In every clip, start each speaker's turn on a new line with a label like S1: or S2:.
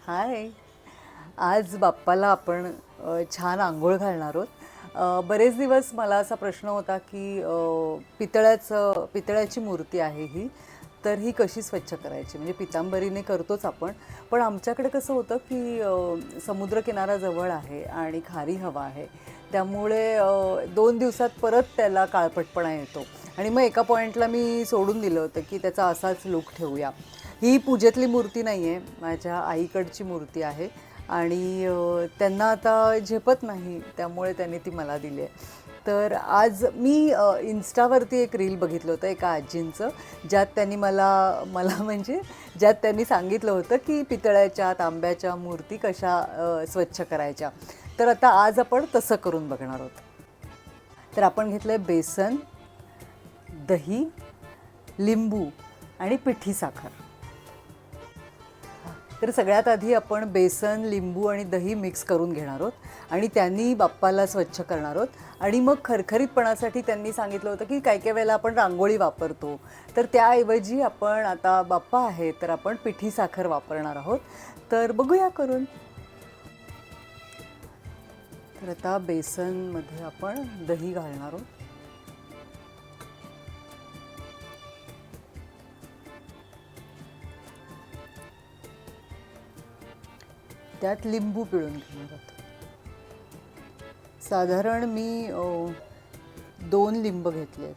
S1: हाय. आज बाप्पाला आपण छान अंघोळ घालणार आहोत. बरेच दिवस मला असा प्रश्न होता की पितळ्याची मूर्ती आहे ही, तर ही कशी स्वच्छ करायची. म्हणजे पितांबरीने करतोच आपण, पण आमच्याकडे कसं होतं की समुद्रकिनारा जवळ आहे आणि खारी हवा आहे, त्यामुळे 2 दिवसात परत त्याला काळपटपणा येतो आणि मग एका पॉईंटला मी सोडून दिलं होतं की त्याचा असाच लूक ठेवूया. ही पूजेतली मूर्ती नाही आहे, माझ्या आईकडची मूर्ती आहे आणि त्यांना आता झेपत नाही, त्यामुळे त्यांनी ती मला दिली आहे. तर आज मी इन्स्टावरती एक रील बघितलं होतं एका आजींचं, ज्यात त्यांनी मला मला म्हणजे ज्यात त्यांनी सांगितलं होतं की पितळ्याच्या तांब्याच्या मूर्ती कशा स्वच्छ करायच्या. तर आता आज आपण तसं करून बघणार आहोत. तर आपण घेतलं आहे बेसन, दही, लिंबू आणि पिठी साखर. तर सगळ्यात आधी आपण बेसन, लिंबू आणि दही मिक्स करून घेणार आहोत आणि त्यांनी बाप्पाला स्वच्छ करणार आहोत. आणि मग खरखरीतपणासाठी त्यांनी सांगितलं होतं की काही काही वेळेला आपण रांगोळी वापरतो, तर त्याऐवजी आपण आता बाप्पा आहे तर आपण पिठी साखर वापरणार आहोत. तर बघूया करून. तर आता बेसनमध्ये आपण दही घालणार आहोत. त्यात लिंबू पिळून घेणार आहोत. साधारण मी 2 लिंब घेतले आहेत.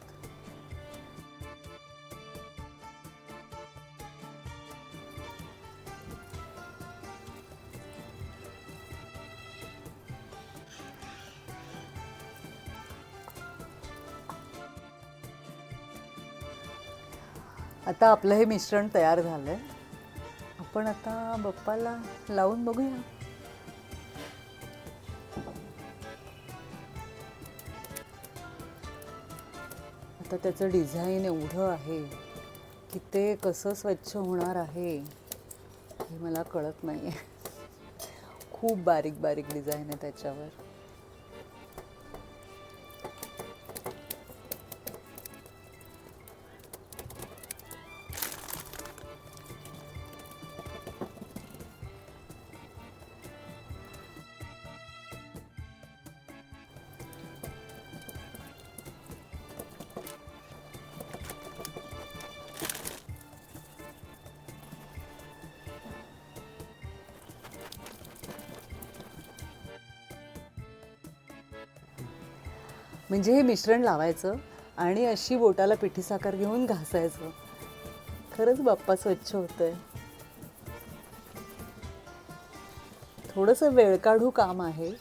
S1: आता आपलं हे मिश्रण तयार झालं आहे. आपण आता बाप्पाला लावून बघूया. आता त्याचं डिझाईन एवढं आहे की ते कसं स्वच्छ होणार आहे हे मला कळत नाही आहे. खूप बारीक बारीक डिझाईन आहे त्याच्यावर. म्हणजे हे मिश्रण लावायचं आणि अशी बोटाला पिठी साखर घेऊन घासायचं. खरंच बाप्पा स्वच्छ होतंय. थोडंसं वेळकाढू काम आहे,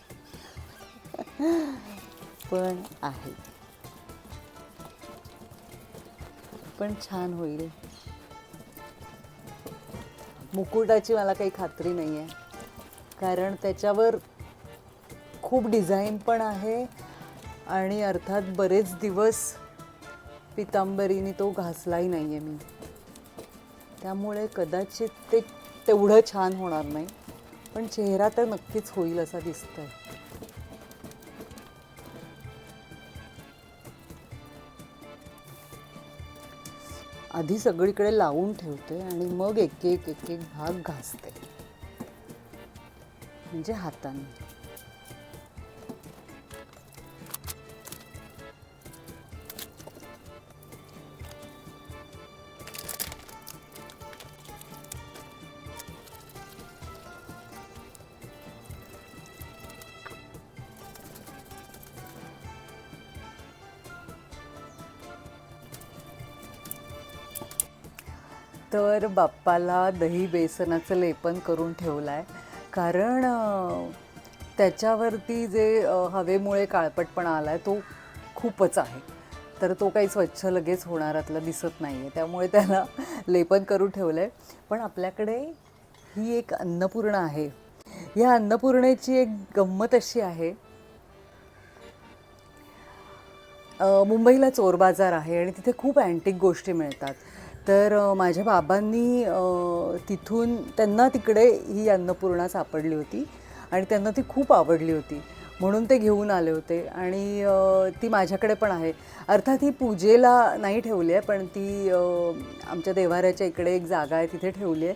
S1: पण आहे, पण छान होईल. मुकुटाची मला काही खात्री नाही आहे, कारण त्याच्यावर खूप डिझाईन पण आहे आणि अर्थात बरेच दिवस पितांबरीने तो घासलाही नाही आहे मी, त्यामुळे कदाचित ते तेवढं छान होणार नाही, पण चेहरा तर नक्कीच होईल असा दिसतंय. आधी सगळीकडे लावून ठेवते आणि मग एक एक एक एक भाग घासते, म्हणजे हाताने. तर बाप्पाला दही बेसनाचं लेपन करून ठेवलं आहे, कारण त्याच्यावरती जे हवेमुळे काळपटपणा आला आहे तो खूपच आहे, तर तो काही स्वच्छ लगेच होणारातला दिसत नाही आहे, त्यामुळे त्याला लेपन करून ठेवलं आहे. पण आपल्याकडे ही एक अन्नपूर्णा आहे. या अन्नपूर्णेची एक गंमत अशी आहे, मुंबईला चोर बाजार आहे आणि तिथे खूप अँटिक गोष्टी मिळतात. तर माझ्या बाबांनी तिथून त्यांना तिकडे ही अन्नपूर्णा सापडली होती आणि त्यांना ती खूप आवडली होती, म्हणून ते घेऊन आले होते आणि ती माझ्याकडे पण आहे. अर्थात ही पूजेला नाही ठेवली आहे, पण ती आमच्या देव्हाऱ्याच्या इकडे एक जागा आहे तिथे ठेवली आहे.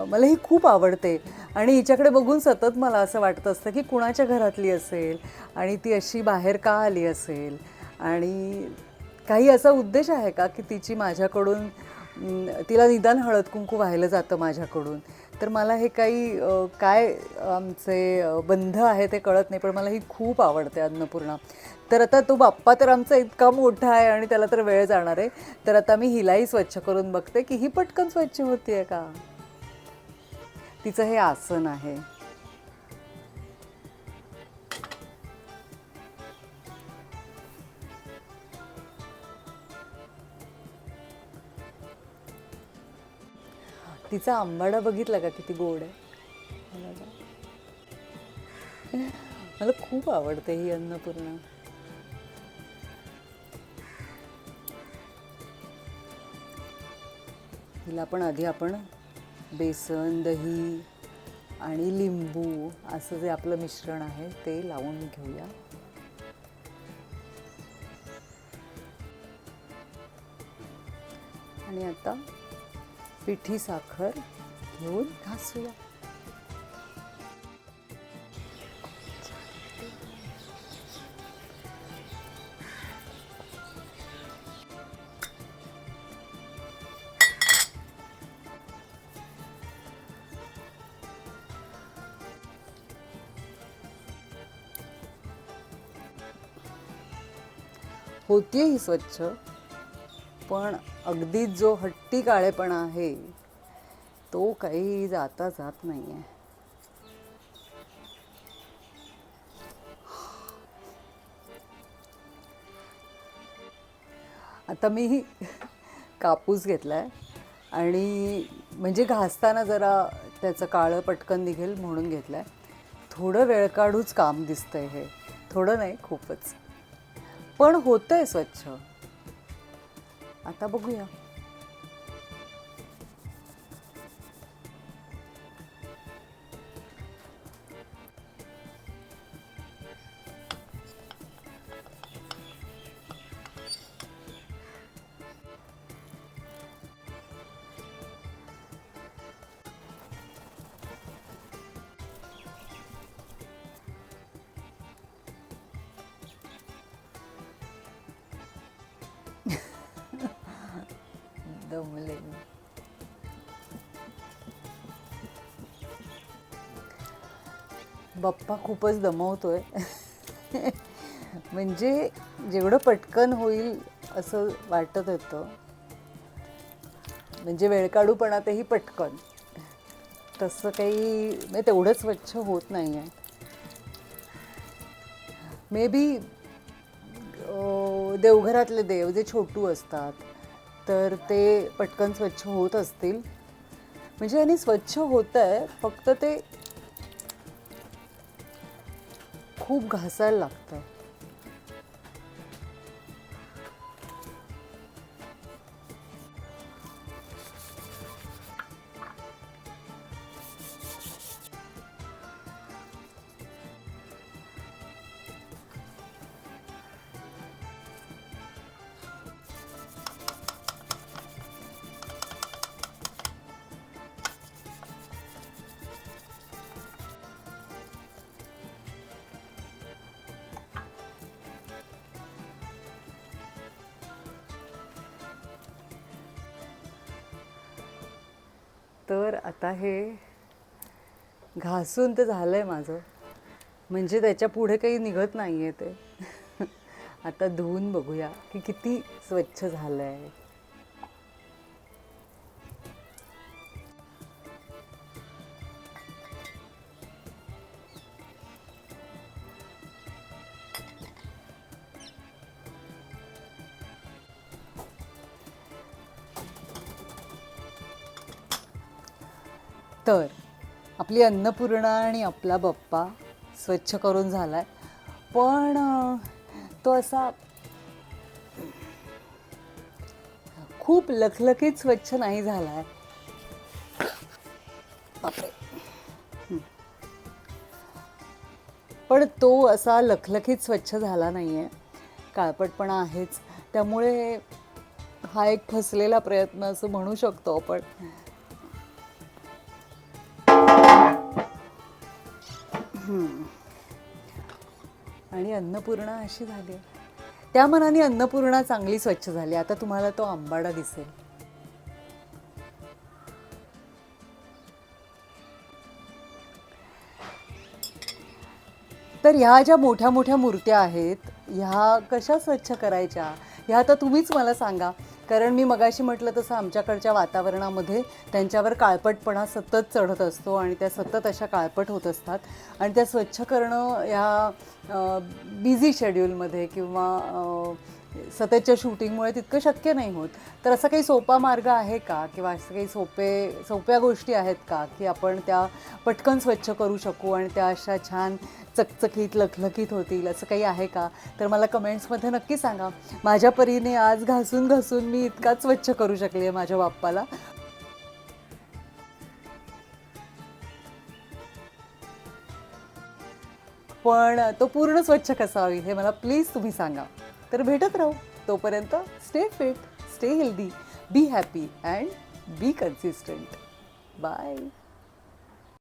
S1: मला ही खूप आवडते. आणि हिच्याकडे बघून सतत मला असं वाटत असतं की कुणाच्या घरातली असेल आणि ती अशी बाहेर का आली असेल, आणि काही असा उद्देश आहे का की तिची माझ्याकडून तिला निदान हळद कुंकू वाहिलं जातं माझ्याकडून. तर मला हे काही काय आमचे बंध आहे ते कळत नाही, पण मला ही खूप आवडते अन्नपूर्णा. तर आता तो बाप्पा तर आमचा इतका मोठा आहे आणि त्याला तर वेळ जाणार आहे, तर आता मी हिलाही स्वच्छ करून बघते की ही पटकन स्वच्छ होतीये का. तिचं हे आसन आहे. तिचा आंबाडा बघितला का किती गोड आहे. मला खूप आवडते ही अन्नपूर्णा. हिला पण आधी आपण बेसन, दही आणि लिंबू असं जे आपलं मिश्रण आहे ते लावून घेऊया. आणि आता पिठी साखर घेऊन घासूया. होतीये ही स्वच्छ, पण अगदीच जो हट्टी काळेपणा आहे तो काही जाता जात नाही आहे. आता मी कापूस घेतला आहे आणि म्हणजे घासताना जरा त्याचं काळं पटकन निघेल म्हणून घेतलं आहे. थोडं वेळ काढूच काम दिसतंय हे, थोडं नाही खूपच, पण होतंय स्वच्छ. आता बघूया. दमले. बाप्पा खूपच दमवतोय. म्हणजे जेवढं पटकन होईल असं वाटत होतं, म्हणजे वेळकाढूपणातही पटकन, तसं काही म्हणजे तेवढं स्वच्छ होत नाही आहे. मे बी देवघरातले देव जे छोटू असतात तर ते पटकन स्वच्छ होत असतील. म्हणजे आणि स्वच्छ होतं आहे, फक्त ते खूप घासायला लागतं. तर आता हे घासून तर झालं आहे माझं, म्हणजे त्याच्या पुढे काही निघत नाही आहे ते. आता धुवून बघूया की किती स्वच्छ झालं आहे. तर आपली अन्नपूर्णा आणि आपला बाप्पा स्वच्छ करून झालाय, पण तो असा खूप लखलखीत स्वच्छ नाही झालाय. बापरे. पण तो असा लखलखीत स्वच्छ झाला नाहीये, काळपटपणा आहेच. त्यामुळे हा एक फसलेला प्रयत्न असं म्हणू शकतो आपण. आणि अन्नपूर्णा अशी झाली आहे. त्या मनाने अन्नपूर्णा चांगली स्वच्छ झाली. आता तुम्हाला तो आंबाडा दिसेल. तर ह्या ज्या मोठ्या मोठ्या मूर्त्या आहेत ह्या कशा स्वच्छ करायच्या ह्या आता तुम्हीच मला सांगा. कारण मी मगाशी म्हटलं तसं आमच्याकडच्या वातावरणामध्ये त्यांच्यावर काळपटपणा सतत चढत असतो आणि त्या सतत अशा काळपट होत असतात आणि त्या स्वच्छ करणं ह्या बिझी शेड्यूलमध्ये किंवा सततच्या शूटिंगमुळे तितकं शक्य नाही होत. तर असा काही सोपा मार्ग आहे का किंवा असं काही सोप्या गोष्टी आहेत का की आपण त्या पटकन स्वच्छ करू शकू आणि त्या अशा छान चकचकीत लखलखीत होतील, असं काही आहे का? तर मला कमेंट्समध्ये नक्की सांगा. माझ्या परीने आज घासून घासून मी इतकाच स्वच्छ करू शकले आहे माझ्या बाप्पाला. पण तो पूर्ण स्वच्छ कसा होईल हे मला प्लीज तुम्ही सांगा. तर भेटत राहू. तोपर्यंत stay fit, stay healthy, be happy and be consistent. Bye.